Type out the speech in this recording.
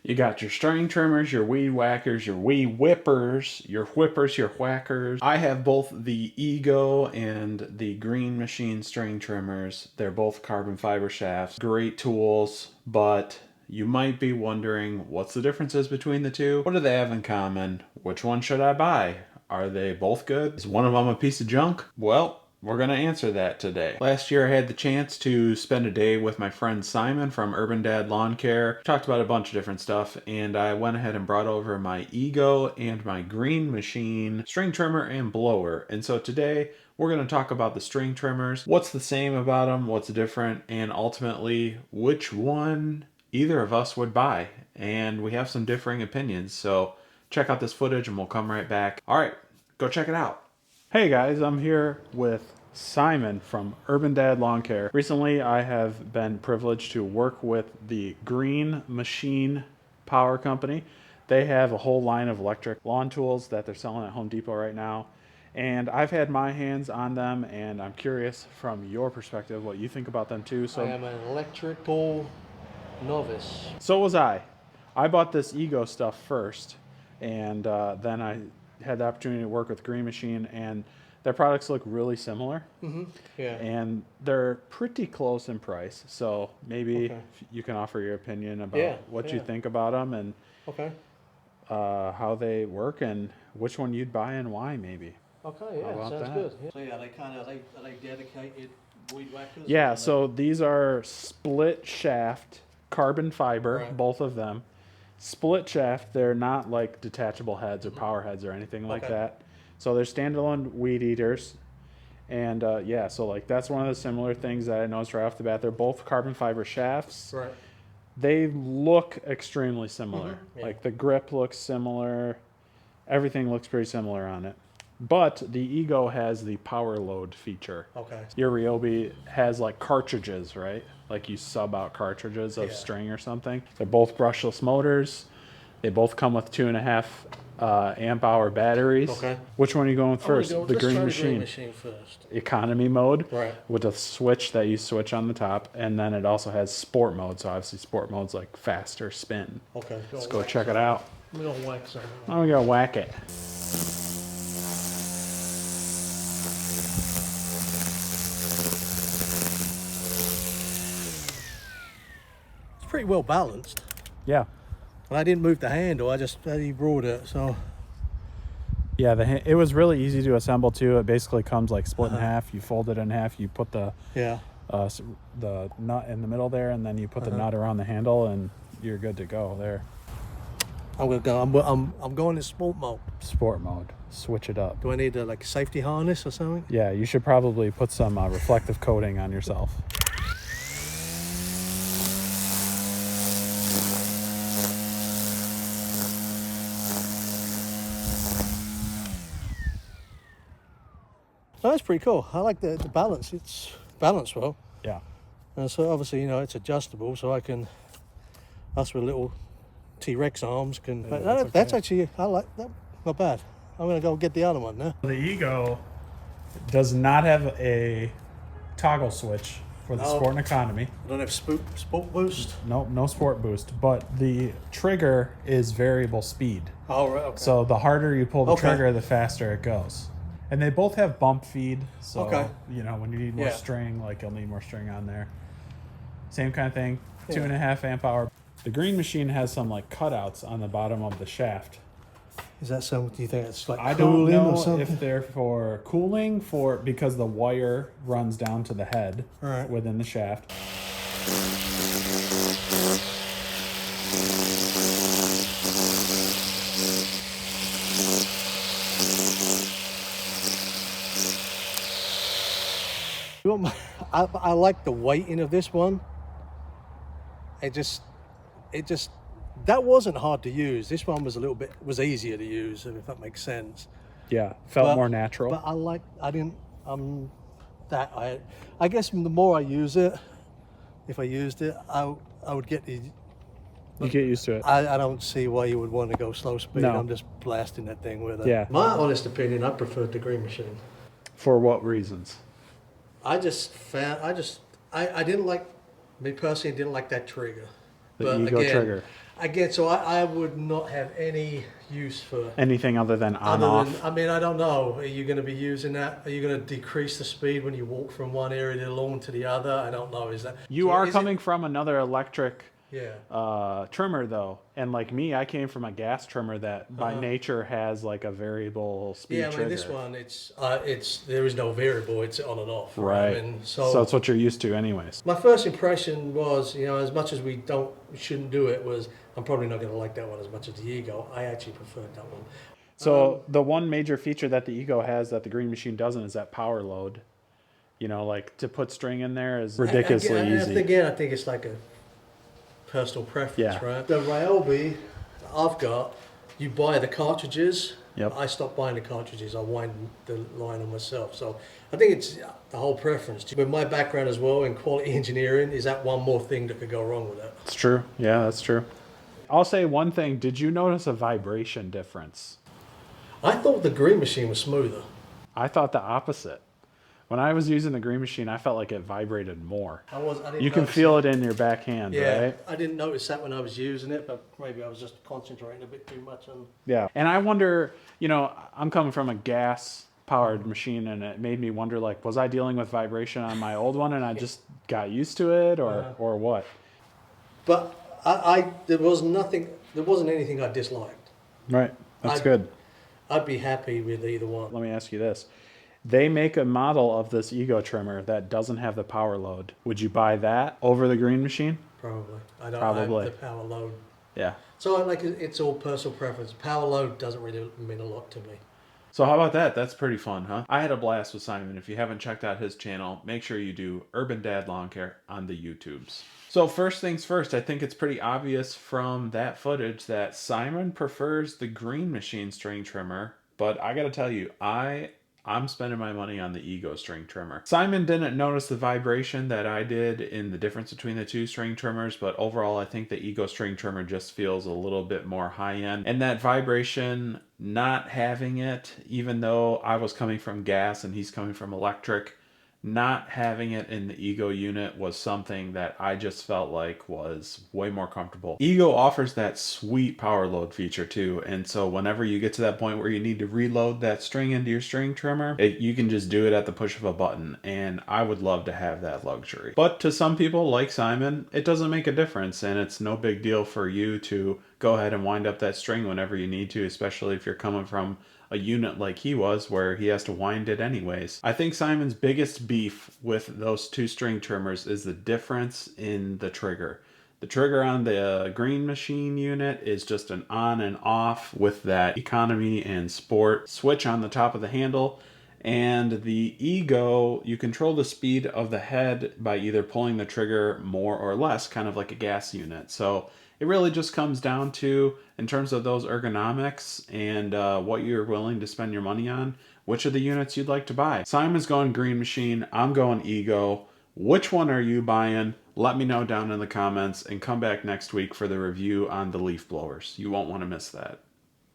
You got your string trimmers, your weed whackers, your weed whippers, your whippers, your whackers. I have both the Ego and the Green Machine string trimmers. They're both carbon fiber shafts. Great tools, but you might be wondering what's the differences between the two? What do they have in common? Which one should I buy? Are they both good? Is one of them a piece of junk? Well, we're going to answer that today. Last year I had the chance to spend a day with my friend Simon from Urban Dad Lawn Care. Talked about a bunch of different stuff, and I went ahead and brought over my Ego and my Green Machine string trimmer and blower. And so today we're going to talk about the string trimmers, what's the same about them, what's different, and ultimately which one either of us would buy. And we have some differing opinions, so check out this footage and we'll come right back. All right, go check it out. Hey guys, I'm here with Simon from Urban Dad Lawn Care. Recently, I have been privileged to work with the Green Machine Power Company. They have a whole line of electric lawn tools that they're selling at Home Depot right now. And I've had my hands on them, and I'm curious from your perspective what you think about them too. I am an electrical novice. So was I. I bought this Ego stuff first, and then I had the opportunity to work with Green Machine, and their products look really similar. Yeah. And they're pretty close in price. So maybe Okay. you can offer your opinion about what you think about them and Okay. how they work and which one you'd buy and why, maybe. Okay. Yeah. about Sounds that? good. Yeah. So yeah, they kind of are they dedicated weed whackers? Yeah, so these are split shaft carbon fiber, Right. both of them. Split shaft, they're not like detachable heads or power heads or anything like Okay. that. So they're standalone weed eaters. And yeah, so like that's one of the similar things that I noticed right off the bat. They're both carbon fiber shafts. Right. They look extremely similar. Yeah. Like the grip looks similar. Everything looks pretty similar on it. But the Ego has the power load feature. Okay. Your Ryobi has like cartridges, right? Like you sub out cartridges of Yeah. string or something. They're both brushless motors. They both come with 2.5 amp hour batteries. Okay. Which one are you going with first? Let's The try Green the Machine. Green Machine first. Economy mode. Right. With a switch that you switch on the top. And then it also has sport mode. So obviously sport mode's like faster spin. Okay. Let's go check it out. We're gonna whack some. I'm gonna go whack it. It's pretty well balanced. Yeah. And I didn't move the handle. I brought it. So Yeah, it was really easy to assemble too. It basically comes like split in half. You fold it in half. You put the yeah. the nut in the middle there, and then you put the nut around the handle, and you're good to go there. I'm gonna go. I'm going in sport mode. Sport mode. Switch it up. Do I need a safety harness or something? Yeah, you should probably put some reflective coating on yourself. Oh, that's pretty cool. I like the balance. It's balanced well. Yeah. And so obviously, it's adjustable, so I can, us with little T-Rex arms can, but that's actually, I like that, not bad. I'm gonna go get the other one now. The Ego does not have a toggle switch for the sport and economy. I don't have sport boost. Nope, no sport boost, but the trigger is variable speed. Oh, right, okay. So the harder you pull the Okay. trigger, the faster it goes. And they both have bump feed, so Okay. when you need more Yeah. string, like you'll need more string on there. Same kind of thing, 2.5 amp hour. The Green Machine has some like cutouts on the bottom of the shaft. Is that something, do you think it's like I don't cooling or know something? if they're for cooling, because the wire runs down to the head Right. within the shaft. You want I like the weighting of this one. It just, that wasn't hard to use. This one was was easier to use, if that makes sense. Yeah, felt But- more natural. But I guess the more I use it, if I used it, I would get the, you get used to it. I don't see why you would want to go slow speed. No. I'm just blasting that thing with it. Yeah. My honest opinion, I preferred the Green Machine. For what reasons? I didn't like, me personally, didn't like that trigger. The But Ego trigger. so I would not have any use for Anything other than on other off. than, I mean, I don't know. Are you going to be using that? Are you going to decrease the speed when you walk from one area of the lawn to the other? I don't know. Is that You so are is coming it, from another electric yeah. trimmer though, and like me, I came from a gas trimmer that by nature has like a variable speed Yeah, I mean, trigger. this one, it's there is no variable. It's on and off, right? Right. I mean, So it's what you're used to, anyways. my first impression was, as much as we shouldn't do it, was I'm probably not going to like that one as much as the Ego. I actually preferred that one. So the one major feature that the Ego has that the Green Machine doesn't is that power load. Like to put string in there is ridiculously easy. Again, I think it's like a personal preference, Yeah. right? The Ryobi I've got, you buy the cartridges. Yep. I stopped buying the cartridges. I wind the line on myself. So I think it's the whole preference. With my background as well in quality engineering, is that one more thing that could go wrong with it? It's true. Yeah, that's true. I'll say one thing. Did you notice a vibration difference? I thought the Green Machine was smoother. I thought the opposite. When I was using the Green Machine, I felt like it vibrated more. I didn't You can notice feel it in your backhand, Yeah, right? I didn't notice that when I was using it, but maybe I was just concentrating a bit too much on. Yeah. And I wonder, I'm coming from a gas powered machine, and it made me wonder, like, was I dealing with vibration on my old one and I just got used to it, or what? But there wasn't anything I disliked. Right. That's I- good. I'd be happy with either one. Let me ask you this. They make a model of this Ego trimmer that doesn't have the power load. Would you buy that over the Green Machine? Probably. I don't Probably. have the power load. Yeah. So it's all personal preference. Power load doesn't really mean a lot to me. So how about that? That's pretty fun, huh? I had a blast with Simon. If you haven't checked out his channel, make sure you do Urban Dad Lawn Care on the YouTubes. So first things first, I think it's pretty obvious from that footage that Simon prefers the Green Machine string trimmer, but I gotta tell you, I'm spending my money on the Ego string trimmer. Simon didn't notice the vibration that I did in the difference between the two string trimmers, but overall I think the Ego string trimmer just feels a little bit more high-end. And that vibration, not having it, even though I was coming from gas and he's coming from electric, not having it in the Ego unit was something that I just felt like was way more comfortable. Ego offers that sweet power load feature too, and so whenever you get to that point where you need to reload that string into your string trimmer, you can just do it at the push of a button, and I would love to have that luxury. But to some people, like Simon, it doesn't make a difference, and it's no big deal for you to go ahead and wind up that string whenever you need to, especially if you're coming from a unit like he was where he has to wind it anyways. I think Simon's biggest beef with those two string trimmers is the difference in the trigger. The trigger on the Green Machine unit is just an on and off with that economy and sport switch on the top of the handle. And the Ego, you control the speed of the head by either pulling the trigger more or less, kind of like a gas unit. So it really just comes down to, in terms of those ergonomics and what you're willing to spend your money on, which of the units you'd like to buy. Simon's going Green Machine, I'm going Ego. Which one are you buying? Let me know down in the comments, and come back next week for the review on the leaf blowers. You won't want to miss that.